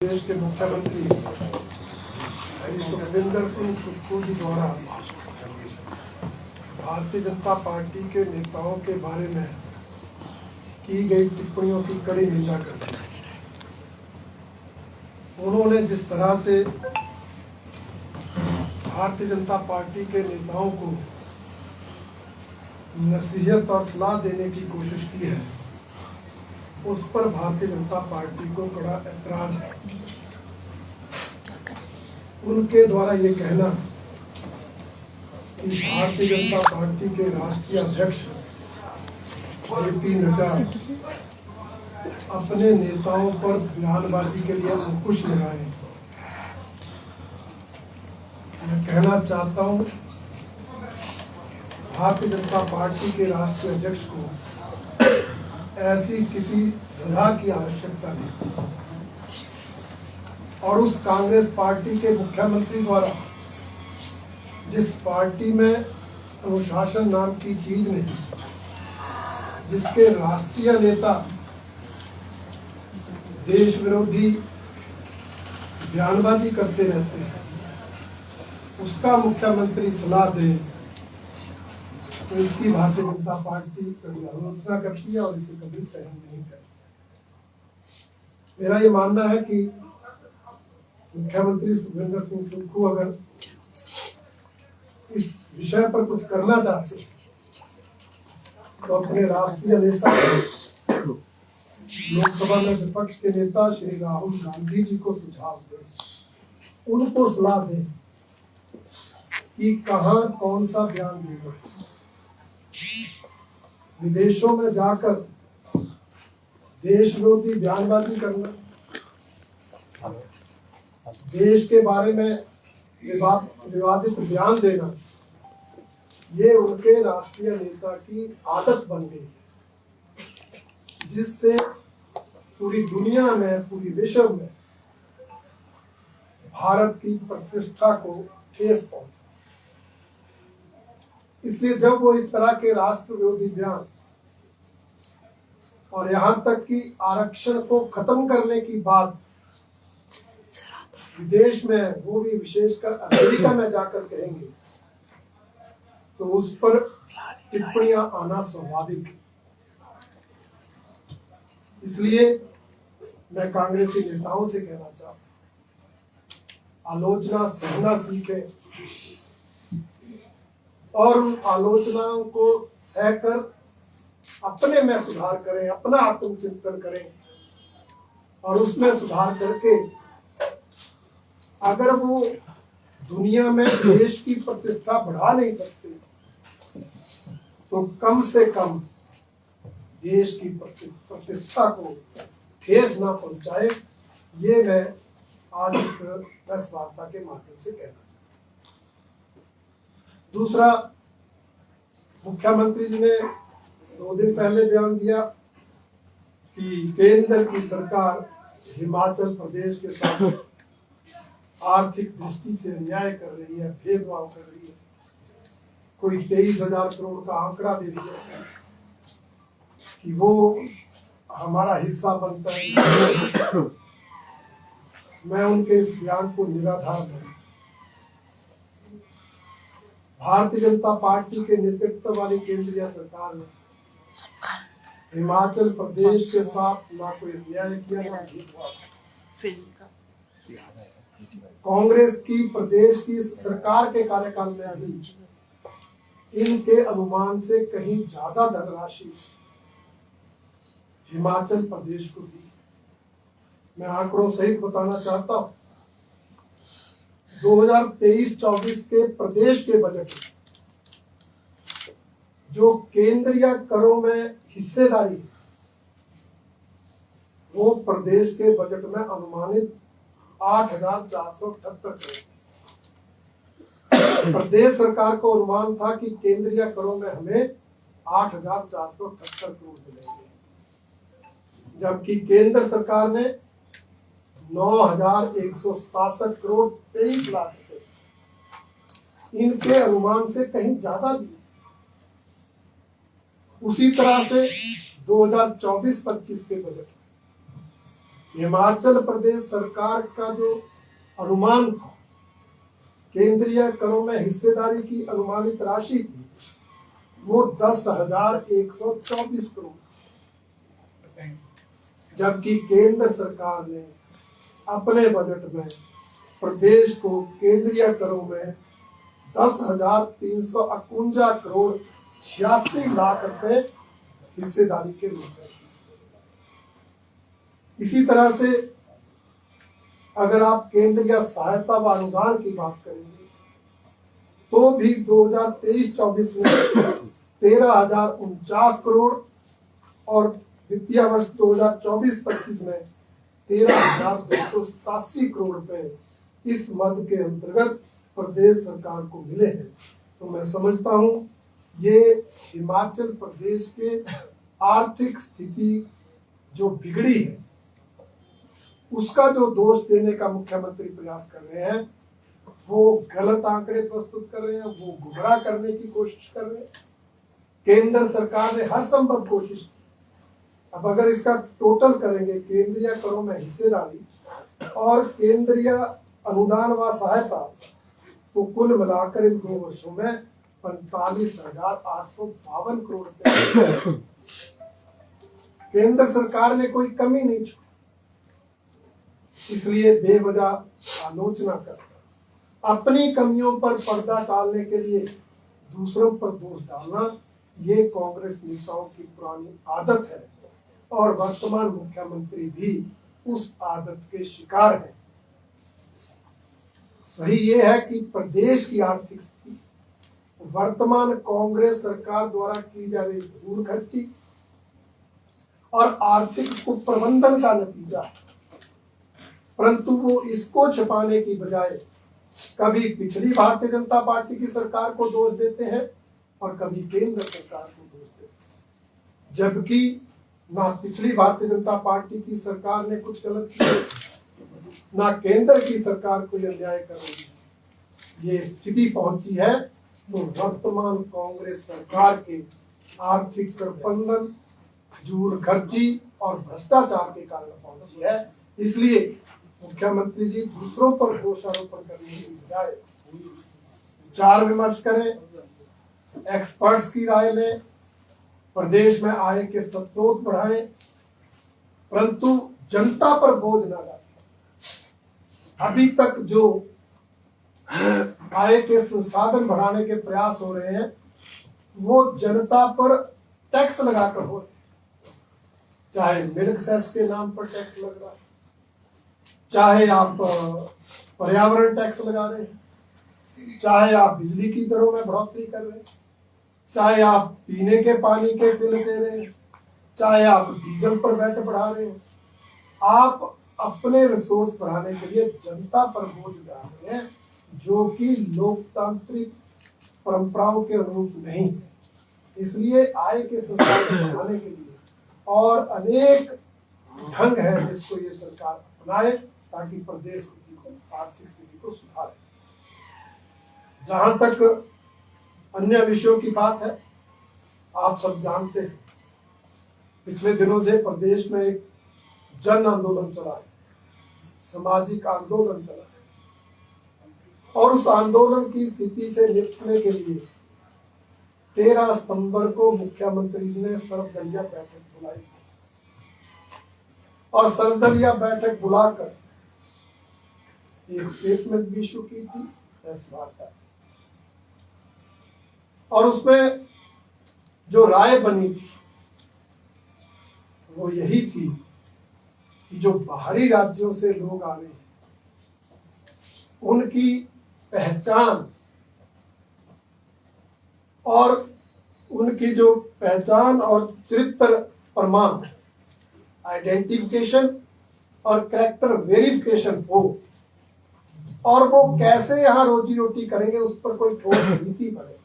देश के मुख्यमंत्री श्री सुखविंदर सिंह सुक्खू जी द्वारा भारतीय जनता पार्टी के नेताओं के बारे में की गई टिप्पणियों की कड़ी निंदा करते हैं। उन्होंने जिस तरह से भारतीय जनता पार्टी के नेताओं को नसीहत और सलाह देने की कोशिश की है, उस पर भारतीय जनता पार्टी को कड़ा ऐतराज है। उनके द्वारा ये कहना कि भारतीय जनता पार्टी के राष्ट्रीय अध्यक्ष जेपी नड्डा अपने नेताओं पर बयानबाजी के लिए अंकुश लगाए। मैं कहना चाहता हूं, भारतीय जनता पार्टी के राष्ट्रीय अध्यक्ष को ऐसी किसी सलाह की आवश्यकता नहीं, और उस कांग्रेस पार्टी के मुख्यमंत्री द्वारा जिस पार्टी में अनुशासन नाम की चीज नहीं, जिसके राष्ट्रीय नेता देश विरोधी बयानबाजी करते रहते हैं, उसका मुख्यमंत्री सलाह दे तो इसकी भारतीय जनता पार्टी कड़ी आलोचना करती है और इसे कभी सहन नहीं करती। मेरा ये मानना है कि मुख्यमंत्री सुखविंदर सिंह सुक्खू अगर इस विषय पर कुछ करना चाहते तो अपने राष्ट्रीय नेता लोकसभा में विपक्ष के नेता श्री राहुल गांधी जी को सुझाव दें, उनको सलाह दें कि कहां कौन सा बयान देना। विदेशों में जाकर देश विरोधी बयानबाजी करना, देश के बारे में विवादित बयान देना, ये उनके राष्ट्रीय नेता की आदत बन गई, जिससे पूरी दुनिया में, पूरी विश्व में भारत की प्रतिष्ठा को ठेस पहुंचा। इसलिए जब वो इस तरह के राष्ट्र विरोधी बयान और यहां तक कि आरक्षण को खत्म करने की बात विदेश में, वो भी विशेषकर अमेरिका में जाकर कहेंगे, तो उस पर टिप्पणियां आना स्वाभाविक है। इसलिए मैं कांग्रेसी नेताओं से कहना चाहता हूं, आलोचना सहना सीखें और उन आलोचनाओं को सहकर अपने में सुधार करें, अपना आत्मचिंतन करें, और उसमें सुधार करके अगर वो दुनिया में देश की प्रतिष्ठा बढ़ा नहीं सकते तो कम से कम देश की प्रतिष्ठा को ठेस ना पहुंचाए। ये मैं आज इस प्रेस वार्ता के माध्यम से कहना चाहता हूं। दूसरा, मुख्यमंत्री जी ने 2 दिन पहले बयान दिया कि केंद्र की सरकार हिमाचल प्रदेश के साथ आर्थिक दृष्टि से अन्याय कर रही है, भेदभाव कर रही है। कोई 23,000 करोड़ का आंकड़ा दे दिया कि वो हमारा हिस्सा बनता है। मैं उनके इस बयान को निराधार मानता हूं। भारतीय जनता पार्टी के नेतृत्व वाली केंद्रीय सरकार ने हिमाचल प्रदेश के साथ ना कोई अन्याय किया, ना भेदभाव। कांग्रेस की प्रदेश की सरकार के कार्यकाल में अभी इनके अनुमान से कहीं ज्यादा धनराशि हिमाचल प्रदेश को दी। मैं आंकड़ों सहित बताना चाहता हूं, 2023-24 के प्रदेश के बजट में जो केंद्रीय करों में हिस्सेदारी, वो प्रदेश के बजट में अनुमानित 8,478 करोड़। प्रदेश सरकार को अनुमान था कि केंद्रीय करों में हमें 8,478 करोड़ मिलेंगे, जबकि केंद्र सरकार ने 9,167 करोड़ 23 लाख रुपए इनके अनुमान से कहीं ज्यादा दिए। उसी तरह से 2024-25 के बजट हिमाचल प्रदेश सरकार का जो अनुमान था, केंद्रीय करों में हिस्सेदारी की अनुमानित राशि थी, वो 10,124 करोड़, जबकि केंद्र सरकार ने अपने बजट में प्रदेश को केंद्रीय करों में 10,351 करोड़ 86 लाख रुपए हिस्सेदारी के रूप में। इसी तरह से अगर आप केंद्रीय सहायता व अनुदान की बात करेंगे तो भी 2023-24 में 13,049 करोड़ और वित्तीय वर्ष 2024-25 में 13,287 करोड़ रुपए इस मद के अंतर्गत प्रदेश सरकार को मिले हैं। तो मैं समझता हूं ये हिमाचल प्रदेश के आर्थिक स्थिति जो बिगड़ी है उसका जो दोष देने का मुख्यमंत्री प्रयास कर रहे हैं, वो गलत आंकड़े प्रस्तुत कर रहे हैं, वो गुमराह करने की कोशिश कर रहे हैं। केंद्र सरकार ने हर संभव कोशिश की। अब अगर इसका टोटल करेंगे, केंद्रीय करों में हिस्सेदारी और केंद्रीय अनुदान व सहायता, तो कुल मिलाकर इन 2 वर्षों में 45,852 करोड़ रुपए केंद्र सरकार ने कोई कमी नहीं छोड़ी। इसलिए बेवजह आलोचना कर अपनी कमियों पर पर्दा डालने के लिए दूसरों पर दोष डालना, ये कांग्रेस नेताओं की पुरानी आदत है और वर्तमान मुख्यमंत्री भी उस आदत के शिकार है। सही ये है कि प्रदेश की आर्थिक स्थिति वर्तमान कांग्रेस सरकार द्वारा की जा रही धूल खर्ची और आर्थिक कुप्रबंधन का नतीजा है, परंतु वो इसको छिपाने की बजाय कभी पिछली भारतीय जनता पार्टी की सरकार को दोष देते हैं और कभी केंद्र सरकार को दोष देते हैं, जबकि ना पिछली भारतीय जनता पार्टी की सरकार ने कुछ गलत किया, ना केंद्र की सरकार कोई अन्याय कर रही है। ये स्थिति पहुंची है तो वर्तमान कांग्रेस सरकार के आर्थिक प्रबंधन, जूर खर्ची और भ्रष्टाचार के कारण पहुंची है। इसलिए मुख्यमंत्री जी दूसरों पर दोषारोपण करने की बजाय विचार विमर्श करें, एक्सपर्ट्स की राय लें, प्रदेश में आय के स्रोत बढ़ाएं, परंतु जनता पर बोझ न डालें। अभी तक जो आय के संसाधन बढ़ाने के प्रयास हो रहे हैं वो जनता पर टैक्स लगाकर हो रहे हैं, चाहे मिल्क सेस के नाम पर टैक्स लग रहा है, चाहे आप पर्यावरण टैक्स लगा रहे हैं, चाहे आप बिजली की दरों में बढ़ोतरी कर रहे हैं, चाहे आप पीने के पानी के बिल दे रहे हैं, चाहे आप डीजल पर वैट बढ़ा रहे हैं। आप अपने रिसोर्स बढ़ाने के लिए जनता पर बोझ डाल रहे हैं, जो कि लोकतांत्रिक परंपराओं के अनुरूप नहीं है। इसलिए आय के संसाधन बढ़ाने के लिए और अनेक ढंग है जिसको ये सरकार अपनाए ताकि प्रदेश स्थिति को, आर्थिक स्थिति को सुधारे। जहां तक अन्य विषयों की बात है, आप सब जानते हैं पिछले दिनों से प्रदेश में एक जन आंदोलन चला है, सामाजिक आंदोलन चला है, और उस आंदोलन की स्थिति से निपटने के लिए 13 सितंबर को मुख्यमंत्री जी ने सर्वदलीय बैठक बुलाई और सर्वदलीय बैठक बुलाकर एक स्टेटमेंट भी इशू की थी प्रेस वार्ता, और उसमें जो राय बनी थी वो यही थी कि जो बाहरी राज्यों से लोग आ रहे हैं उनकी पहचान और उनकी जो पहचान और चरित्र प्रमाण, आइडेंटिफिकेशन और कैरेक्टर वेरिफिकेशन हो, और वो कैसे यहाँ रोजी रोटी करेंगे उस पर कोई ठोस नीति बने।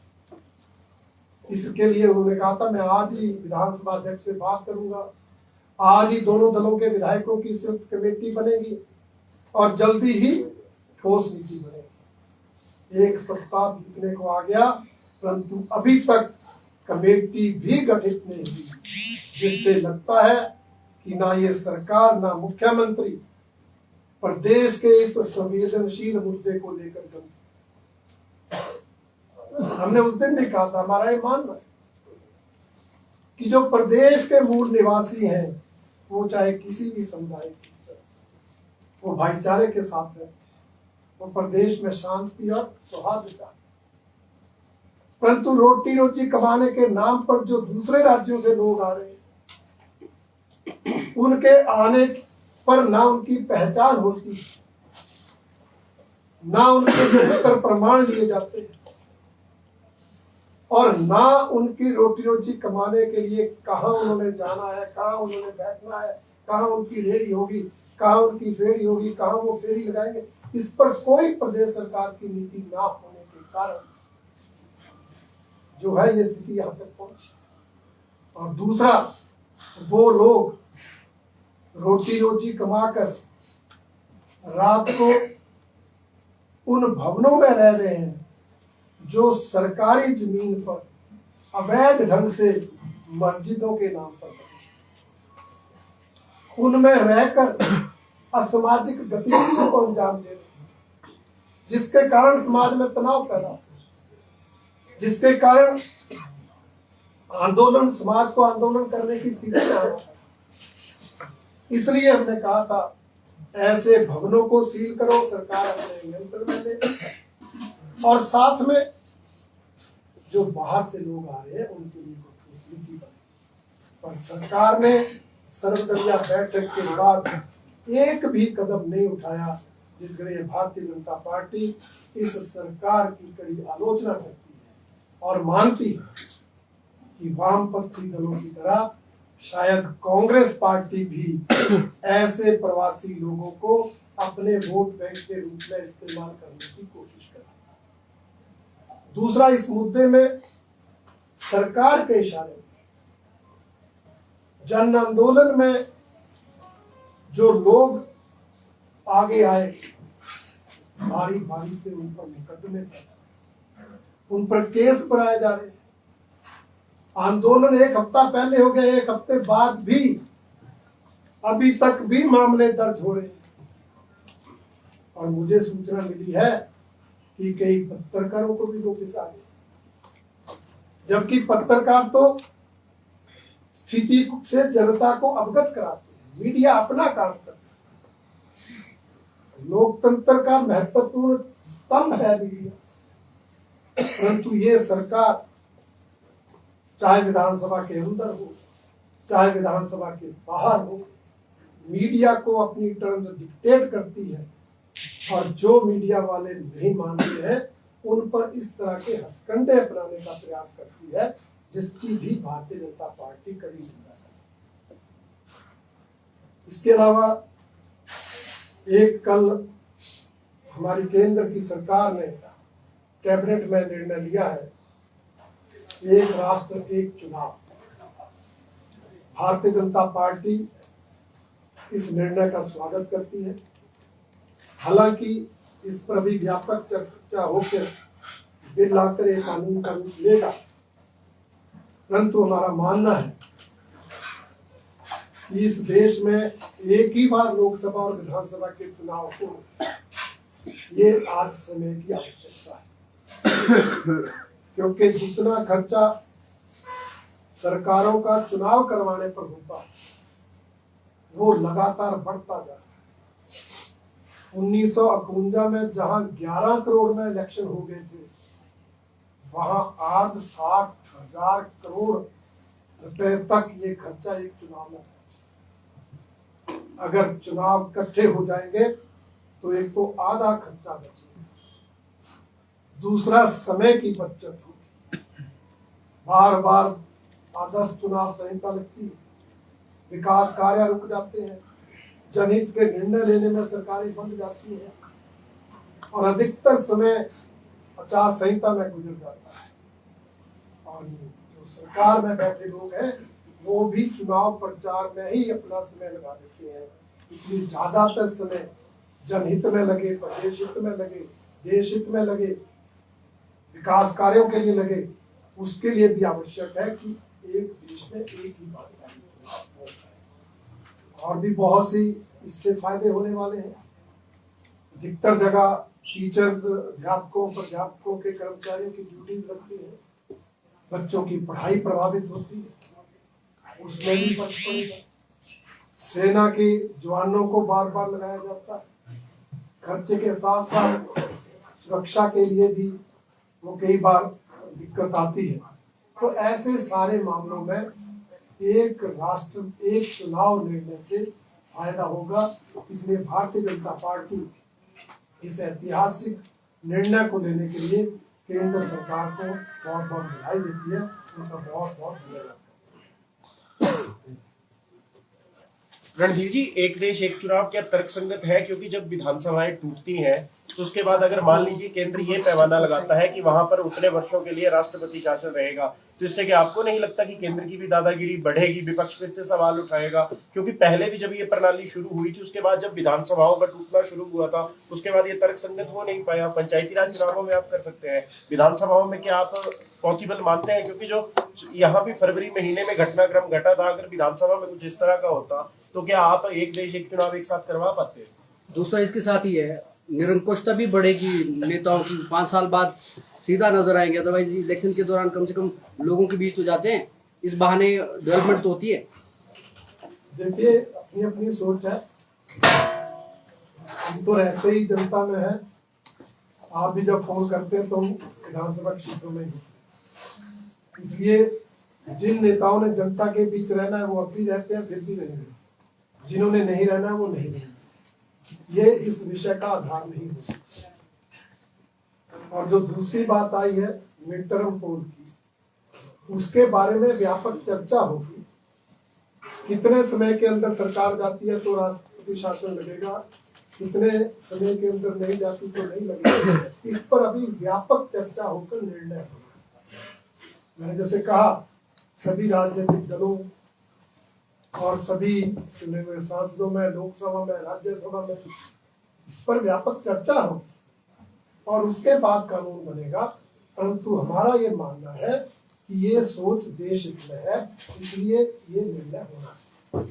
इसके लिए उन्होंने कहा था मैं आज ही विधानसभा अध्यक्ष से बात करूंगा, आज ही दोनों दलों के विधायकों की संयुक्त कमेटी बनेगी और जल्दी ही ठोस नीति बनेगी। 1 सप्ताह बीतने को आ गया, परंतु अभी तक कमेटी भी गठित नहीं हुई, जिससे लगता है कि ना ये सरकार ना मुख्यमंत्री प्रदेश के इस संवेदनशील मुद्दे को लेकर गंभीर। हमने उस दिन भी कहा था, हमारा ये मानना है कि जो प्रदेश के मूल निवासी हैं, वो चाहे किसी भी समुदाय के, वो भाईचारे के साथ है, वो प्रदेश में शांति और सौहार्द चाहते। परंतु रोटी रोटी कमाने के नाम पर जो दूसरे राज्यों से लोग आ रहे हैं, उनके आने पर ना उनकी पहचान होती, ना उनके उत्तर प्रमाण लिए जाते हैं, और ना उनकी रोटी रोटी कमाने के लिए कहाँ उन्होंने जाना है, कहाँ उन्होंने बैठना है, कहाँ उनकी रेहड़ी होगी, कहाँ उनकी फेरी होगी, कहाँ वो फेरी लगाएंगे, इस पर कोई प्रदेश सरकार की नीति ना होने के कारण जो है ये स्थिति यहाँ तक पहुंची। और दूसरा, वो लोग रोटी रोटी कमाकर रात को उन भवनों में रह रहे हैं जो सरकारी जमीन पर अवैध ढंग से मस्जिदों के नाम पर बने, उनमें रहकर असामाजिक गतिविधियों को अंजाम दे रहे हैं, जिसके कारण समाज में तनाव पैदा होता है, जिसके कारण आंदोलन, समाज को आंदोलन करने की स्थिति में आना है। इसलिए हमने कहा था ऐसे भवनों को सील करो, सरकार अपने नियंत्रण में ले, और साथ में जो बाहर से लोग आ रहे हैं उनके लिए कोई नीति बने। पर सरकार ने सर्वदलीय बैठक के बाद एक भी कदम नहीं उठाया, जिसके लिए भारतीय जनता पार्टी इस सरकार की कड़ी आलोचना करती है और मानती है कि वामपंथी दलों की तरह शायद कांग्रेस पार्टी भी ऐसे प्रवासी लोगों को अपने वोट बैंक के रूप में इस्तेमाल करने की कोशिश कर रही है। दूसरा, इस मुद्दे में सरकार के इशारे में जन आंदोलन में जो लोग आगे आए, भारी भारी से उन पर मुकदमे, उन पर केस बनाए जा रहे हैं। आंदोलन एक हफ्ता पहले हो गया, एक हफ्ते बाद भी अभी तक भी मामले दर्ज हो रहे हैं। और मुझे सूचना मिली है कि कई पत्रकारों को भी नोटिस आ गए, जबकि पत्रकार तो स्थिति से जनता को अवगत कराते हैं, मीडिया अपना काम करता है, लोकतंत्र का महत्वपूर्ण स्तंभ है मीडिया। परंतु ये सरकार चाहे विधानसभा के अंदर हो, चाहे विधानसभा के बाहर हो, मीडिया को अपनी टर्म्स डिक्टेट करती है, और जो मीडिया वाले नहीं मानते हैं उन पर इस तरह के हथकंडे अपनाने का प्रयास करती है, जिसकी भी भारतीय जनता पार्टी कड़ी निंदा है। इसके अलावा एक कल हमारी केंद्र की सरकार ने कैबिनेट में निर्णय लिया है, एक राष्ट्र एक चुनाव। भारतीय जनता पार्टी इस निर्णय का स्वागत करती है। हालांकि इस पर भी व्यापक चर्चा होकर बिल लाकर एक कानून का रूप लेगा, परंतु हमारा मानना है कि इस देश में एक ही बार लोकसभा और विधानसभा के चुनाव को ये आज समय की आवश्यकता है, क्योंकि जितना खर्चा सरकारों का चुनाव करवाने पर होता है वो लगातार बढ़ता जा रहा है। 1951 में जहां 11 करोड़ में इलेक्शन हो गए थे, वहां आज 60,000 करोड़ रुपए तक ये खर्चा एक चुनाव में। अगर चुनाव इकट्ठे हो जाएंगे तो एक तो आधा खर्चा बचेगा, दूसरा समय की बचत होगी, बार बार आदर्श चुनाव संहिता लगती है, विकास कार्य रुक जाते हैं, जनहित के निर्णय लेने में सरकारें बंद जाती है, और अधिकतर समय आचार संहिता में गुजर जाता है। और जो सरकार में बैठे लोग हैं वो भी चुनाव प्रचार में ही अपना समय लगा देते हैं, इसलिए ज्यादातर समय जनहित में लगे, प्रदेश हित में लगे, देश हित में लगे, विकास कार्यों के लिए लगे। उसके लिए भी आवश्यक है कि एक देश में एक ही भाषा हो। और भी बहुत सी इससे फायदे होने वाले हैं। अधिकतर जगह टीचर्स अध्यापकों के कर्मचारियों की ड्यूटीज लगती है, बच्चों की पढ़ाई प्रभावित होती है, उसमें भी फर्क पड़ेगा। सेना के जवानों को बार बार लगाया जाता है, खर्चे के साथ साथ सुरक्षा के लिए भी वो कई बार दिक्कत आती है। तो ऐसे सारे मामलों में एक राष्ट्र एक चुनाव निर्णय से फायदा होगा। इसलिए भारतीय जनता पार्टी इस ऐतिहासिक निर्णय को लेने के लिए केंद्र सरकार को बहुत बहुत बधाई देती है। उनका बहुत बहुत धन्यवाद। रणधीर जी, एक देश एक चुनाव क्या तर्कसंगत है? क्योंकि जब विधानसभाएं टूटती हैं तो उसके बाद अगर मान लीजिए केंद्र ये पैमाना लगाता है कि वहां पर उतने वर्षों के लिए राष्ट्रपति शासन रहेगा, तो इससे क्या आपको नहीं लगता कि केंद्र की भी दादागिरी बढ़ेगी, विपक्ष फिर से सवाल उठाएगा? क्योंकि पहले भी जब ये प्रणाली शुरू हुई थी, उसके बाद जब विधानसभाओं का टूटना शुरू हुआ था, उसके बाद ये तर्कसंगत हो नहीं पाया। पंचायती राज चुनावों में आप कर सकते हैं, विधानसभाओं में क्या आप पॉसिबल मानते हैं? क्योंकि जो यहाँ भी फरवरी महीने में घटनाक्रम घटा था, अगर विधानसभा में कुछ इस तरह का होता तो क्या आप एक देश एक चुनाव एक साथ करवा पाते? दूसरा इसके साथ ही है, निरंकुशता भी बढ़ेगी नेताओं की। 5 साल बाद सीधा नजर आएंगे, अदरवाइज इलेक्शन के दौरान कम से कम लोगों के बीच तो जाते हैं, इस बहाने डेवलपमेंट तो होती है। देखिए, अपनी अपनी सोच है। हम तो रहते ही जनता में है। आप भी जब फोन करते हैं तो विधानसभा क्षेत्रों में ही, इसलिए जिन नेताओं ने जनता के बीच रहना है वो अब भी रहते हैं, फिर भी नहीं रहते। जिन्होंने नहीं रहना है वो नहीं रहते। ये इस विषय का आधार नहीं हो सकता। और जो दूसरी बात आई है मिड टर्म पोल की, उसके बारे में व्यापक चर्चा होगी। कितने समय के अंदर सरकार जाती है तो राष्ट्रपति शासन लगेगा, कितने समय के अंदर नहीं जाती तो नहीं लगेगा। इस पर अभी व्यापक चर्चा होकर निर्णय होगा। मैंने जैसे कहा, सभी राजनीतिक दलों और सभी चुने हुए सांसदों में, लोकसभा में, राज्यसभा में इस पर व्यापक चर्चा हो और उसके बाद कानून बनेगा। परंतु हमारा ये मानना है कि ये सोच देश हित में है, इसलिए ये निर्णय होना है।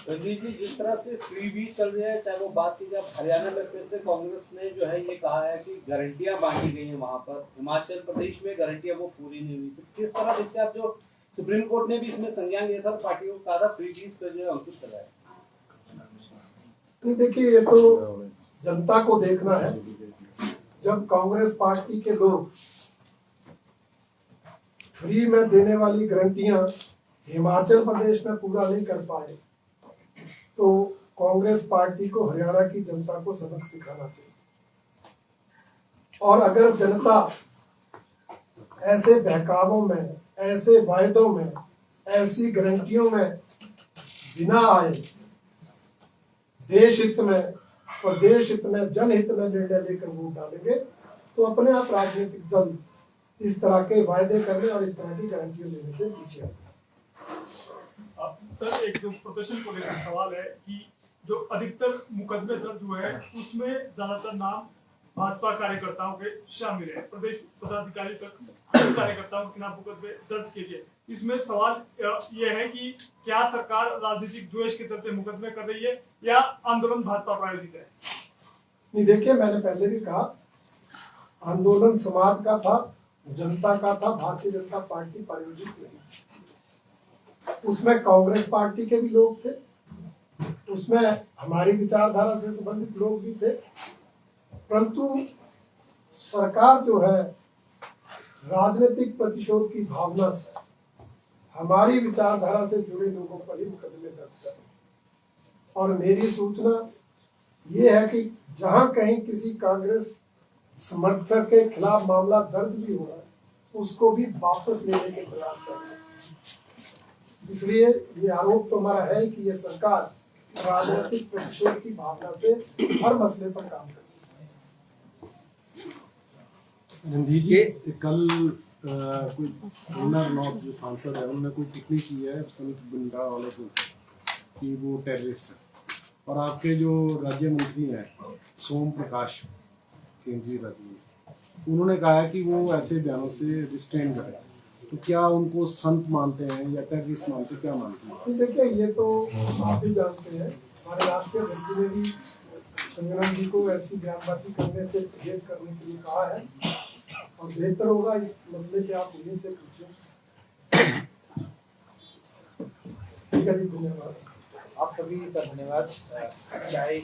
रणजीत जी, जिस तरह से फ्रीबीज चल रहे हैं, चाहे वो बात की जाए हरियाणा में, फिर से कांग्रेस ने जो है ये कहा है कि गारंटियां बांटी गई हैं वहां पर, हिमाचल प्रदेश में गारंटियां वो पूरी नहीं हुई। तो किस तरह देखते हैं आप, जो सुप्रीम कोर्ट ने भी इसमें संज्ञान लिया था, पार्टियों को कहा था फ्रीबीज पर जो है अंकुश लगाए? देखिए, ये तो जनता को देखना है। जब कांग्रेस पार्टी के लोग फ्री में देने वाली गारंटियां हिमाचल प्रदेश में पूरा नहीं कर पाए, तो कांग्रेस पार्टी को हरियाणा की जनता को सबक सिखाना चाहिए। और अगर जनता ऐसे बहकावों में, ऐसे वायदों में, ऐसी गारंटियों में बिना आए देश हित में, प्रदेश हित में, जनहित में निर्णय लेकर वोट डालेंगे, तो अपने आप राजनीतिक दल इस तरह के वायदे करने और इस तरह की गारंटियां लेने से पीछे। सर, एक जो प्रदर्शन को लेकर सवाल है कि जो अधिकतर मुकदमे दर्ज हुए हैं उसमें ज्यादातर नाम भाजपा कार्यकर्ताओं के शामिल है, प्रदेश पदाधिकारी तक कार्यकर्ताओं के खिलाफ मुकदमे दर्ज किए गए। इसमें सवाल यह है कि क्या सरकार राजनीतिक द्वेष के चलते मुकदमे कर रही है या आंदोलन भाजपा प्रायोजित है? नहीं, देखिए, मैंने पहले भी कहा, आंदोलन समाज का था, जनता का था, भारतीय जनता पार्टी प्रायोजित नहीं। उसमें कांग्रेस पार्टी के भी लोग थे, उसमें हमारी विचारधारा से संबंधित लोग भी थे। परंतु सरकार जो है राजनीतिक प्रतिशोध की भावना से हमारी विचारधारा से जुड़े लोगों पर ही मुकदमे दर्ज कर। और मेरी सूचना ये है कि जहां कहीं किसी कांग्रेस समर्थक के खिलाफ मामला दर्ज भी हो रहा है, उसको भी वापस लेने के प्रयास कर रहे हैं। इसलिए ये आरोप तो हमारा है कि ये सरकार राजनीतिक प्रतिशोध की भावना से हर मसले पर काम करती है। रणधीर जी, कल कोई ओनर नॉर्थ जो सांसद है उन्होंने कोई टिप्पणी की है समित बिंद्रा वाले को कि वो टेररिस्ट है, और आपके जो राज्य मंत्री हैं सोम प्रकाश, केंद्रीय राज्य मंत्री, उन्होंने कहा है कि वो ऐसे बयानों से रिस्ट्रेन करें। तो क्या उनको संत मानते हैं या टेररिस्ट मानते हैं, क्या मानते हैं? तो देखिए, ये तो आप ही जानते हैं, हमारे राष्ट्रीय अध्यक्ष ने भी संग्राम जी को ऐसी बयानबाजी करने से परहेज करने के लिए कहा है, और बेहतर होगा इस मसले पे आप उन्हीं से पूछें। ठीक है जी, धन्यवाद। आप सभी का धन्यवाद। चाहे